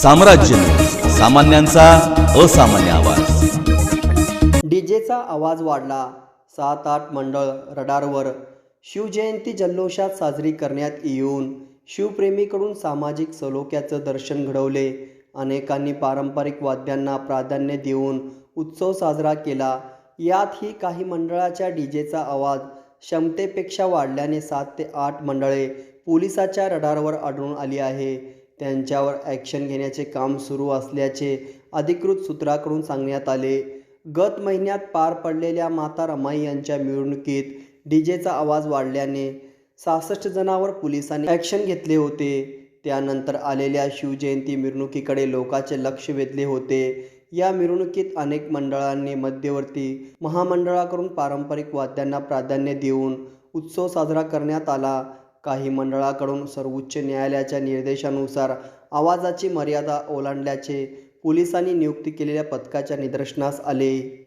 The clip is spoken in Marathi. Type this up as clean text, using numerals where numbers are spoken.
साम्राज्य न्यूज, सामान्यांचा असामान्य आवाज। डीजेचा आवाज वाढला, 7-8 मंडळ रडारवर। शिवजयंती जल्लोषात साजरी करण्यात येऊन शिवप्रेमीकडून सामाजिक सलोख्याचं दर्शन घडवले। अनेकांनी पारंपरिक वाद्यांना प्राधान्य देऊन उत्सव साजरा केला। यातही काही मंडळाच्या डीजेचा आवाज क्षमतेपेक्षा वाढल्याने 7 ते 8 मंडळे पोलिसाच्या रडारवर आढळून आली आहे। त्यांच्यावर ॲक्शन घेण्याचे काम सुरू असल्याचे अधिकृत सूत्रांकडून सांगण्यात आले। गत महिन्यात पार पडलेल्या माता रमाई यांच्या मिरवणुकीत डीजेचा आवाज वाढल्याने 66 जणांवर पोलिसांनी ॲक्शन घेतले होते। त्यानंतर आलेल्या शिवजयंती मिरवणुकीकडे लोकांचे लक्ष वेधले होते। या मिरवणुकीत अनेक मंडळांनी मध्यवर्ती महामंडळाकडून पारंपरिक वाद्यांना प्राधान्य देऊन उत्सव साजरा करण्यात आला। काही मंडळाकडून सर्वोच्च न्यायालयाच्या निर्देशानुसार आवाजाची मर्यादा ओलांडल्याचे पोलिसांनी नियुक्त केलेल्या पथकाच्या निदर्शनास आले।